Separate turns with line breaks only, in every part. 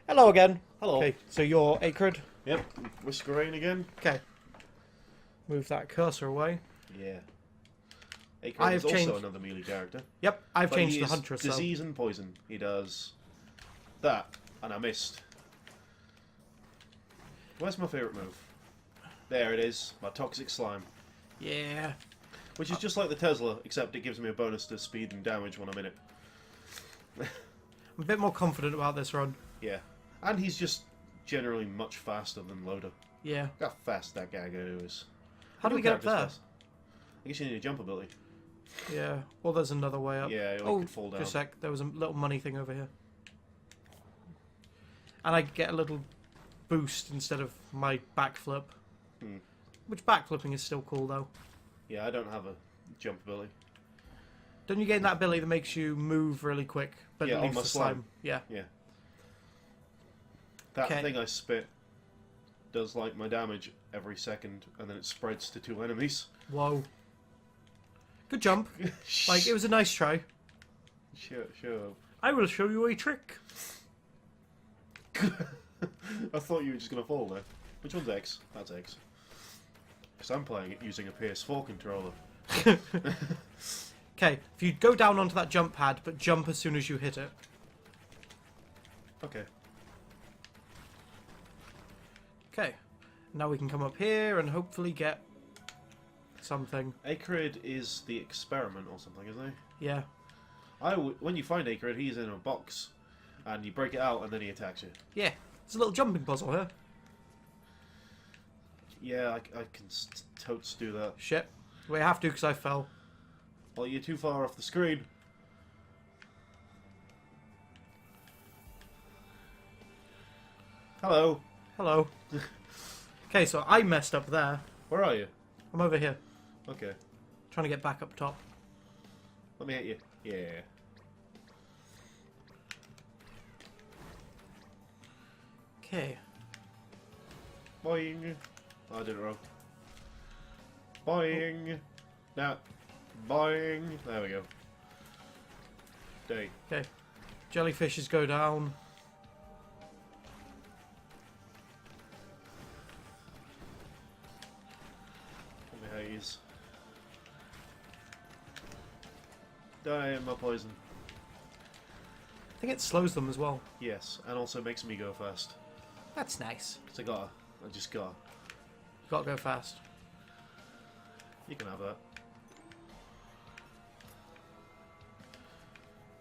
Hello again.
Hello.
Okay, so you're Acrid.
Yep. Whiskerain again.
Okay. Move that cursor away.
Yeah. Acrid
I've
is also
changed-
another melee character.
Yep, I've
But
changed
he
the
is
Huntress. So.
disease and poison. He does that, and I missed. Where's my favourite move? There it is. My toxic slime.
Yeah.
Which is just like the Tesla, except it gives me a bonus to speed and damage when I'm in it.
I'm a bit more confident about this run.
Yeah. And he's just generally much faster than Loader.
Yeah.
Look how fast that guy is.
How do we get up there?
Fast. I guess you need a jump ability.
Yeah. Well, there's another way up.
Yeah,
oh,
you could fall down.
just a sec. There was a little money thing over here. And I get a little boost instead of my backflip.
Hmm.
Which backflipping is still cool, though.
Yeah, I don't have a jump ability.
Don't you gain that ability that makes you move really quick? But
Yeah,
it
on
leaves
my
the
slime.
Yeah.
Yeah. That
Okay.
thing I spit does like my damage every second, and then it spreads to 2 enemies.
Whoa. Good jump. Like, it was a nice try.
Sure.
I will show you a trick.
I thought you were just gonna fall there. Which one's X? That's X. Because I'm playing it using a PS4 controller.
Okay, if you go down onto that jump pad, but jump as soon as you hit it.
Okay.
Okay, now we can come up here and hopefully get something.
Acrid is the experiment or something, isn't he?
Yeah.
When you find Acrid, he's in a box, and you break it out, and then he attacks you.
Yeah, there's a little jumping puzzle here.
Yeah, I can totes do that.
Shit. We have to because I fell.
Well, you're too far off the screen. Hello.
Hello. Okay, so I messed up there.
Where are you?
I'm over here,
Okay.
trying to get back up top.
Let me hit you. Yeah.
Okay.
Boing. Oh, I did it wrong. Boing. Now. Boing. There we go. Day.
Okay. Jellyfishes go down.
Let me haze. Die in my poison.
I think it slows them as well.
Yes, and also makes me go fast.
That's nice.
So I just gotta.
You gotta go fast.
You can have that.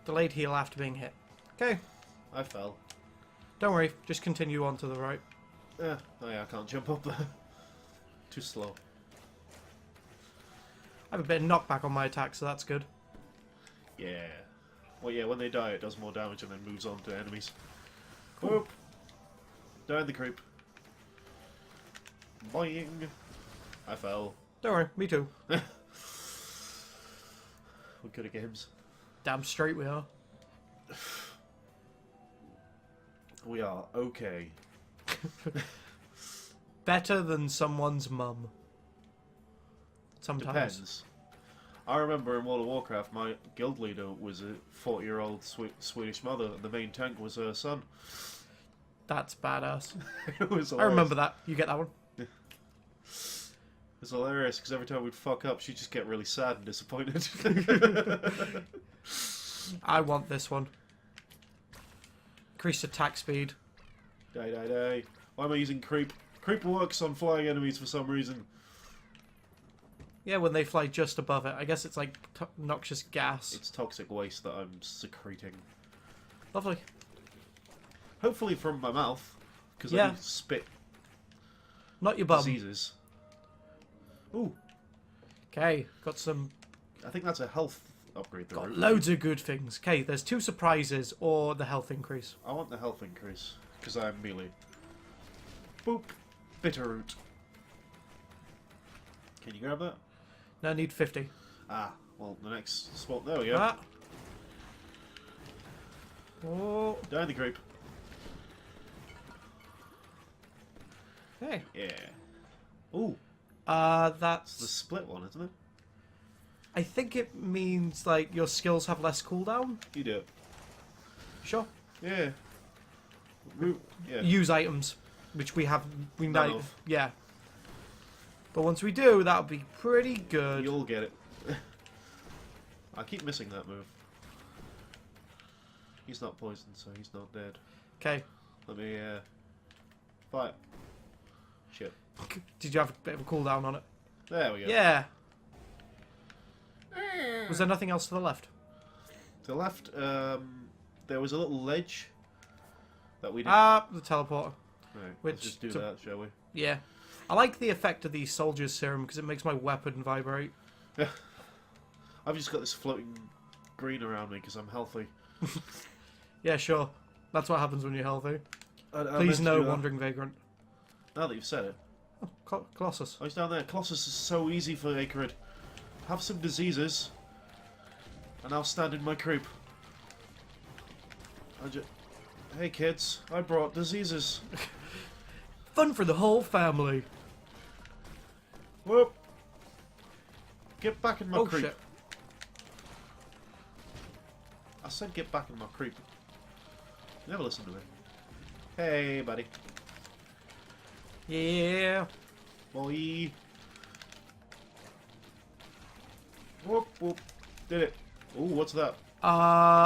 Delayed heal after being hit. Okay.
I fell.
Don't worry, just continue on to the right.
Oh yeah, I can't jump up there. Too slow.
I have a bit of knockback on my attack, so that's good.
Yeah. Well, yeah, when they die, it does more damage and then moves on to enemies.
Cool.
Whoop. Die in the creep. Boing. I fell.
Don't worry, me too.
We're good at games.
Damn straight we are.
We are okay.
Better than someone's mum. Sometimes.
Depends. I remember in World of Warcraft, my guild leader was a 40-year-old Swedish mother, and the main tank was her son.
That's badass.
It was hilarious.
I remember that. You get that one?
It was hilarious, because every time we'd fuck up, she'd just get really sad and disappointed.
I want this one. Increased attack speed.
Die. Why am I using creep? Creep works on flying enemies for some reason.
Yeah, when they fly just above it. I guess it's like noxious gas.
It's toxic waste that I'm secreting.
Lovely.
Hopefully from my mouth, because
Yeah.
I do spit
Not your bum.
diseases. Ooh,
Okay, got some...
I think that's a health upgrade.
Got loads of good things. Okay, there's 2 surprises or the health increase.
I want the health increase, because I'm melee. Boop. Bitterroot. Can you grab that?
No, I need 50.
Ah, well, the next spot. There we go.
Ah. Oh.
Die in the creep.
Okay.
Yeah. Ooh,
That's...
it's the split one, isn't it?
I think it means, like, your skills have less cooldown.
You do it.
Sure.
Yeah. Yeah.
use items, which we have. We
None
might.
of.
Yeah. But once we do, that'll be pretty good.
You'll get it. I keep missing that move. He's not poisoned, so he's not dead.
Okay.
Let me, fight. Shit.
Did you have a bit of a cooldown on it?
There we go.
Yeah. Was there nothing else to the left?
To the left, there was a little ledge that we didn't...
Ah, the teleporter.
Right,
which
let's just do
to-
that, shall we?
Yeah. I like the effect of the soldier's serum because it makes my weapon vibrate.
Yeah. I've just got this floating green around me because I'm healthy.
Yeah, sure. That's what happens when you're healthy.
I
Please
meant to
no,
do that.
wandering vagrant.
Now that you've said it.
Oh, Colossus.
Oh, he's down there. Colossus is so easy for Acrid. Have some diseases, and I'll stand in my creep. Hey kids, I brought diseases.
Fun for the whole family.
Whoop! Get back in my
Oh
creep.
shit.
I said get back in my creep. You never listen to me. Hey, buddy.
Yeah.
Boy. Whoop, whoop. Did it. Ooh, what's that? Is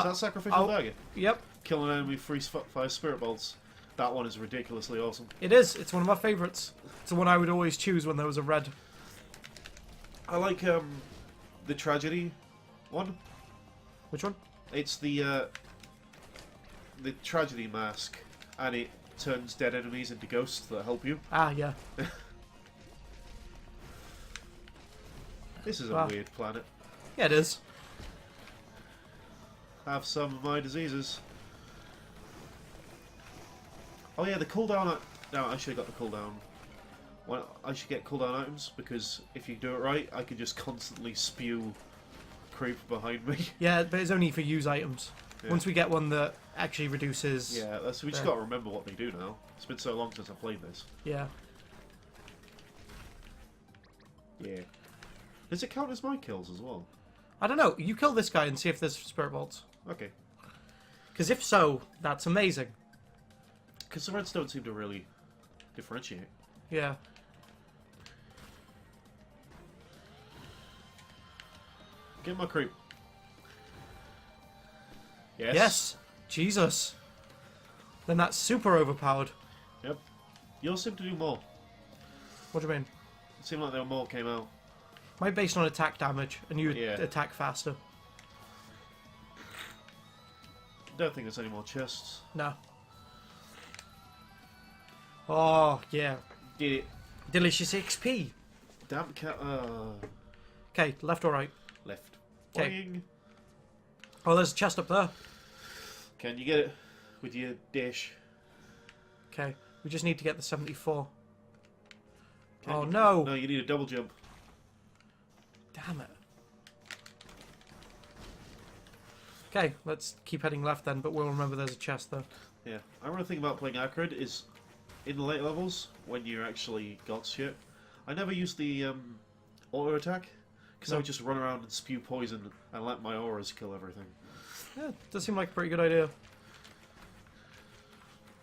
that sacrificial dagger?
Yep.
Kill an enemy, freeze fire spirit bolts. That one is ridiculously awesome.
It is. It's one of my favourites. It's the one I would always choose when there was a red.
I like the tragedy one.
Which one?
It's the tragedy mask, and it turns dead enemies into ghosts that help you.
Ah, yeah.
This is a
Wow.
weird planet.
Yeah, it is.
Have some of my diseases. Oh yeah, the cooldown. No, I should have got the cooldown. Well, I should get cooldown items because if you do it right, I can just constantly spew creep behind me.
Yeah, but it's only for use items.
Yeah.
Once we get one that actually reduces...
Yeah, we just got to remember what they do now. It's been so long since I played this.
Yeah.
Yeah. Does it count as my kills as well?
I don't know. You kill this guy and see if there's spirit bolts.
Okay.
Because if so, that's amazing.
Because the reds don't seem to really differentiate.
Yeah.
Get my creep. Yes.
Yes. Jesus. Then that's super overpowered.
Yep. Yours seem to do more.
What do you mean?
It seemed like there were more came out.
Mine based on attack damage, and you
Yeah.
attack faster.
Don't think there's any more chests.
No. Oh, yeah.
Did it.
Delicious XP.
Damn cat.
Okay, left or right?
Left.
'Kay.
Boing.
Oh, there's a chest up there.
Can you get it with your dish?
Okay, we just need to get the 74.
Can
Oh,
you-
no.
No, you need a double jump.
Damn it. Okay, let's keep heading left then, but we'll remember there's a chest there.
Yeah. I remember the thing about playing Acrid is in the late levels, when you actually got shit, I never used the auto attack because I would just run around and spew poison and let my auras kill everything.
Yeah, does seem like a pretty good idea.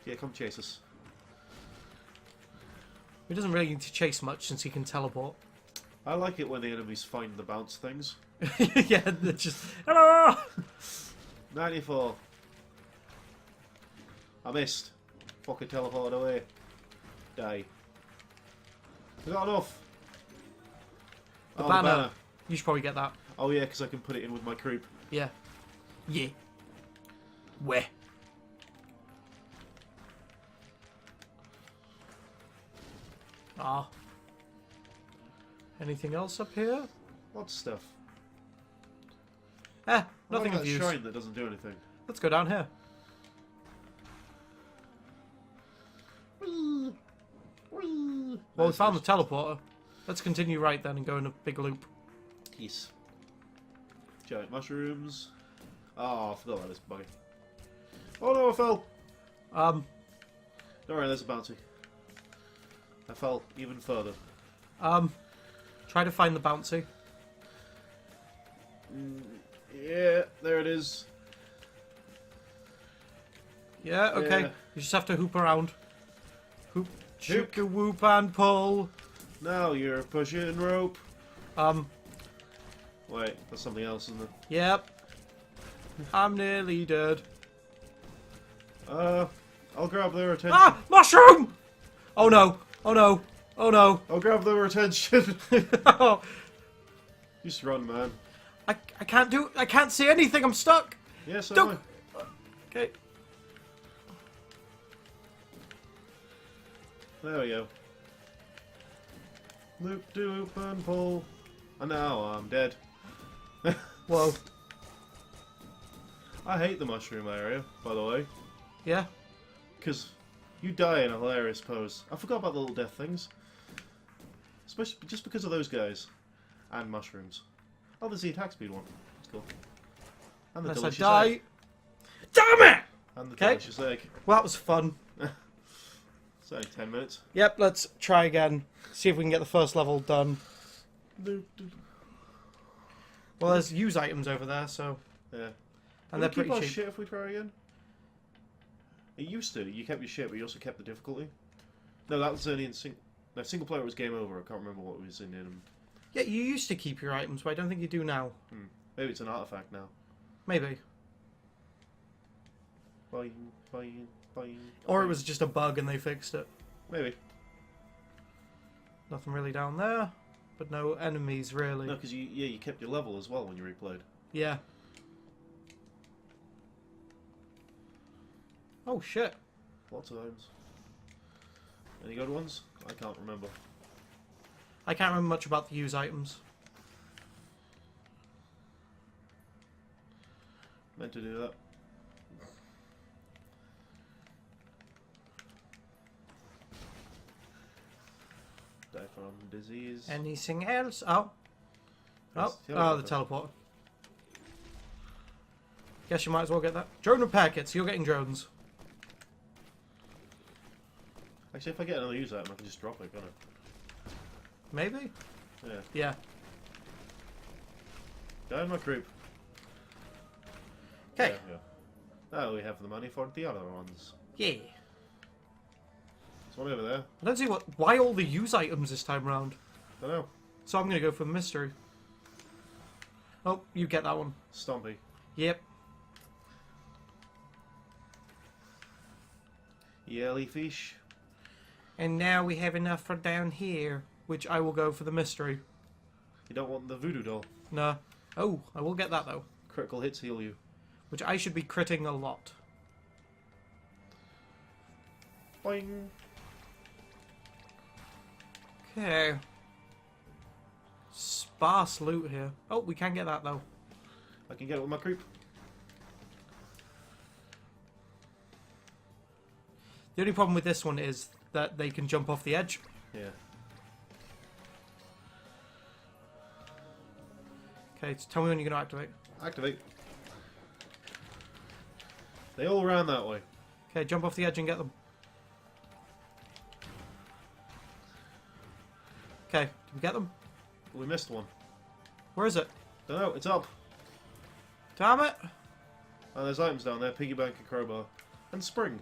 Yeah, come chase us.
He doesn't really need to chase much since he can teleport.
I like it when the enemies find the bounce things.
Yeah, they're just... Hello!
94. I missed. Fucking teleported away. Die. I got enough.
The
Oh,
banner. You should probably get that.
Oh yeah, because I can put it in with my creep.
Yeah. Yeah. Where? Ah. Anything else up here?
What stuff?
Nothing
I
of
like that
use.
shrine that doesn't do anything.
Let's go down here. Well, we found the teleporter. Let's continue right then and go in a big loop.
Yes. Giant mushrooms. Oh, I forgot about this buggy. Oh no, I fell! Don't worry, there's a bounty. I fell even further.
Try to find the bouncy.
Yeah, there it is.
Yeah, okay.
Yeah.
You just have to hoop around. Hoop, shoot the whoop and pull.
Now you're pushing rope. Wait, that's something else, isn't it?
Yep. I'm nearly dead.
I'll grab their attention.
Ah! Mushroom! Oh no. Oh no. Oh no.
I'll grab their attention.
Oh.
Just run, man.
I can't see anything. I'm stuck.
Yes, I
Don't.
know.
Okay.
There we go. Loop, doop, and pull. And now I'm dead.
Whoa.
I hate the mushroom area, by the way.
Yeah.
Because you die in a hilarious pose. I forgot about the little death things. Especially just because of those guys. And mushrooms. Oh, there's the attack speed one. That's cool. And the
Unless I
delicious
die.
egg.
Damn it!
And the
Okay.
delicious egg.
Well, that was fun.
It's only 10 minutes.
Yep, let's try again. See if we can get the first level done. Well, there's use items over there, so...
Yeah.
And
Will
they're
we keep our
pretty cheap.
shit if we try again? It used to. You kept your shit, but you also kept the difficulty. No, that was only in single player was game over. I can't remember what was in them.
Yeah, you used to keep your items, but I don't think you do now.
Maybe it's an artifact now.
Maybe.
Boing, boing, boing,
Or it
boing.
was just a bug and they fixed it.
Maybe.
Nothing really down there, but no enemies really.
No, because you kept your level as well when you replayed.
Yeah. Oh shit.
Lots of items. Any good ones? I can't remember.
I can't remember much about the use items.
Meant to do that. Die from disease.
Anything else? Oh. Oh,
Yes,
oh, the teleporter. Guess you might as well get that. Drone repair kits. You're getting drones.
Actually, if I get another use item, I can just drop it, can't I?
Maybe?
Yeah.
Yeah.
Die in my creep.
Okay.
Yeah. Now we have the money for the other ones.
Yeah.
There's one over there.
I don't see why all the use items this time round.
Don't know.
So I'm going to go for mystery. Oh, you get that one.
Stompy.
Yep.
Jellyfish.
And now we have enough for down here, which I will go for the mystery.
You don't want the voodoo doll.
No. Oh, I will get that though.
Critical hits heal you.
Which I should be critting a lot.
Boing.
Okay. Sparse loot here. Oh, we can get that though.
I can get it with my creep.
The only problem with this one is that they can jump off the edge.
Yeah.
Okay, so tell me when you're going to activate.
Activate. They all ran that way.
Okay, jump off the edge and get them. Okay, did we get them?
We missed one.
Where is it?
Don't know, it's up.
Damn it!
And there's items down there, piggy bank and crowbar. And spring.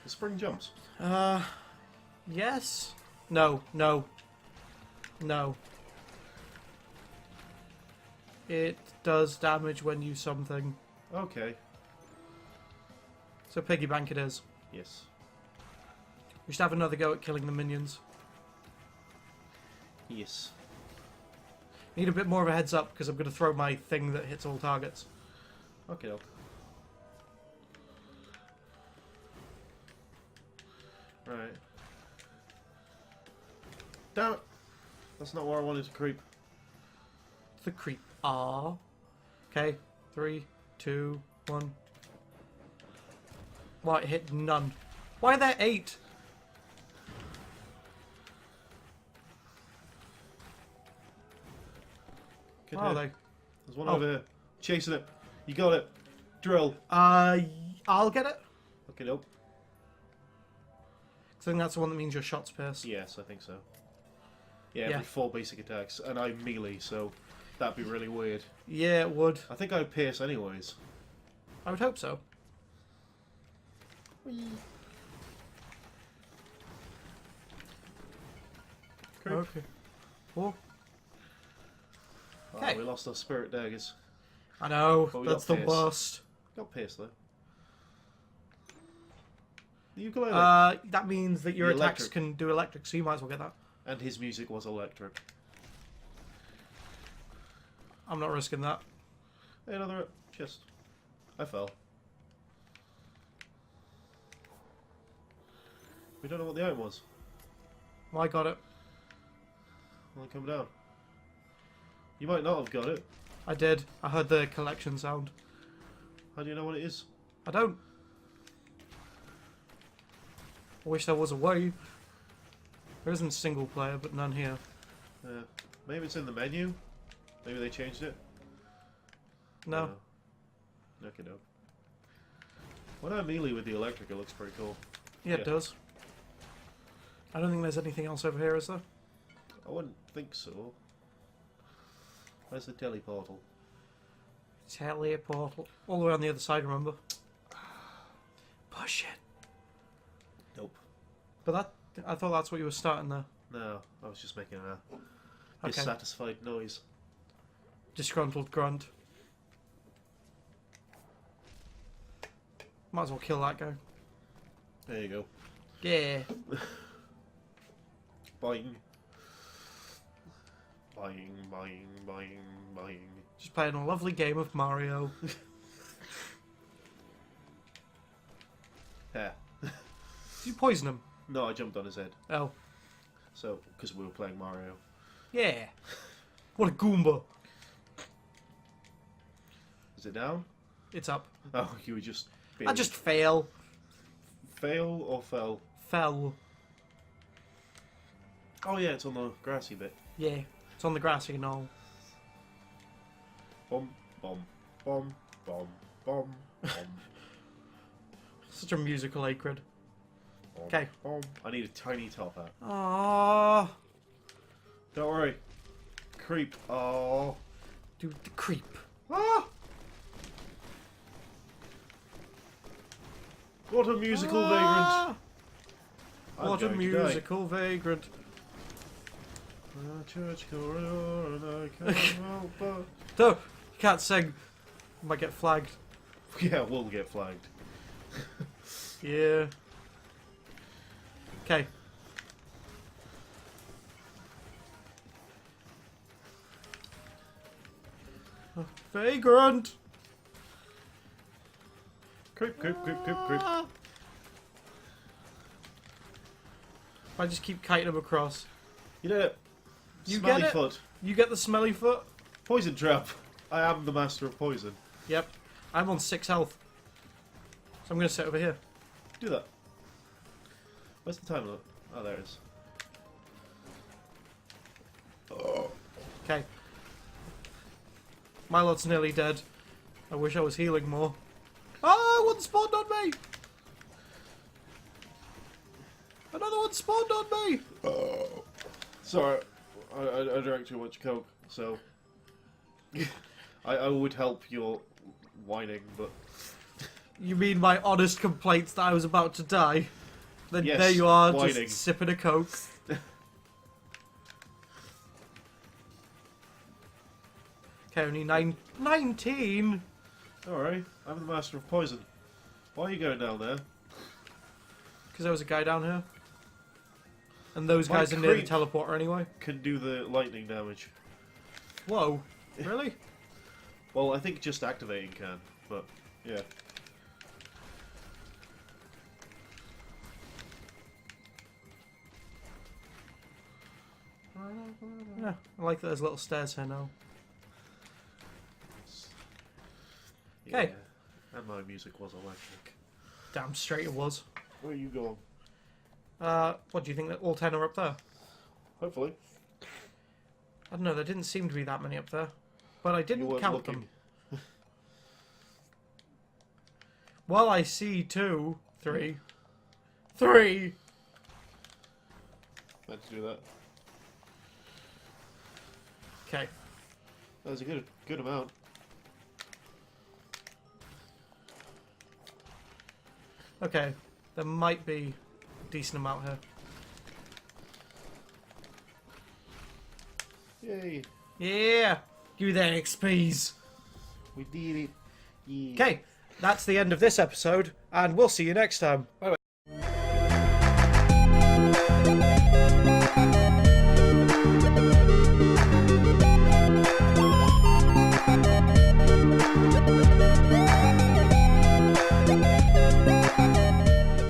The spring jumps.
Yes? No, no. No. It does damage when you something.
Okay.
So piggy bank it is.
Yes.
We should have another go at killing the minions.
Yes.
Need a bit more of a heads up because I'm going to throw my thing that hits all targets.
Okay. Right. Damn it! That's not where I wanted to creep.
The creep. Ah. Okay. 3, 2, 1. Why it hit none? Why are there 8?
Good
Where are
hit.
they?
There's one over here. Chasing it. You got it. Drill.
I'll get it.
Okay, nope.
I think that's the one that means your shot's pierced.
Yes, I think so. Yeah, every
Yeah.
4 basic attacks. And I melee, so that'd be really weird.
Yeah, it would.
I think I'd pierce anyways.
I would hope so.
Creep.
Okay. Oh.
Oh,
Okay.
we lost our spirit daggers.
I know,
But we
that's
got
the
Pierce.
worst.
Got Pierce though. The ukulele.
That means that your
The
attacks
electric.
can do electric, so you might as well get that.
And his music was electric.
I'm not risking that.
Hey, another chest. I fell. We don't know what the item was.
Well, I got it.
Well, come down. You might not have got it.
I did. I heard the collection sound.
How do you know what it is?
I don't. I wish there was a way. There isn't single player, but none here.
Maybe it's in the menu. Maybe they changed it.
No.
Okay, no. When I melee with the electric, it looks pretty cool.
Yeah, it does. I don't think there's anything else over here, is there?
I wouldn't think so. Where's the teleportal?
Teleportal. All the way on the other side, remember? Push it.
Nope.
But that, I thought that's what you were starting there.
No, I was just making a
Okay.
dissatisfied noise.
Disgruntled grunt. Might as well kill that guy.
There you go.
Yeah.
Boing. Boing, boing, boing, boing.
Just playing a lovely game of Mario.
Yeah.
Did you poison him?
No, I jumped on his head.
Oh.
So, because we were playing Mario.
Yeah. What a Goomba.
Is it down?
It's up.
Oh, you were just...
I just fail.
Fail or fell?
Fell.
Oh yeah, it's on the grassy bit.
Yeah. It's on the grassy knoll.
Bum, bum, bum, bum, bum, bum.
Such a musical acrid. Okay.
I need a tiny top hat.
Aww.
Don't worry. Creep. Oh.
Dude, the creep.
Ah! What a musical vagrant.
What a musical vagrant.
Church corridor and I can't help but...
No, you can't sing. You might get flagged.
Yeah, we'll get flagged.
Yeah. Okay. Vagrant!
Creep, creep, creep, creep, creep.
I just keep kiting him across.
You did it.
You
Smelly
get it?
foot.
You get the smelly foot?
Poison trap. I am the master of poison.
Yep. I'm on 6 health. So I'm going to sit over here.
Do that. Where's the timer? Oh, there it is. Oh.
Okay. My lot's nearly dead. I wish I was healing more. Ah, one spawned on me! Another one spawned on me!
Oh. Sorry, I drank too much Coke, so... I would help your whining, but...
You mean my honest complaints that I was about to die? Then
Yes,
there you are,
whining.
just sipping a Coke. Okay, only 19?
Alright, I'm the master of poison. Why are you going down there?
Because there was a guy down here. And those
My
guys are near the
creep
teleporter anyway.
Can do the lightning damage.
Whoa. Really?
Well, I think just activating can, but yeah.
Yeah, I like that there's little stairs here now. Okay.
Yeah. And my music was electric.
Damn straight it was.
Where are you going?
What do you think that all 10 are up there?
Hopefully.
I don't know, there didn't seem to be that many up there. But I
You
didn't
weren't
count
looking.
them. Well, I see 2, 3. 3!
Meant to do that.
Okay.
That was a good amount.
Okay. There might be a decent amount here.
Yay.
Yeah. Give me that XPs.
We did it. Yeah.
Okay, that's the end of this episode, and we'll see you next time.
Bye.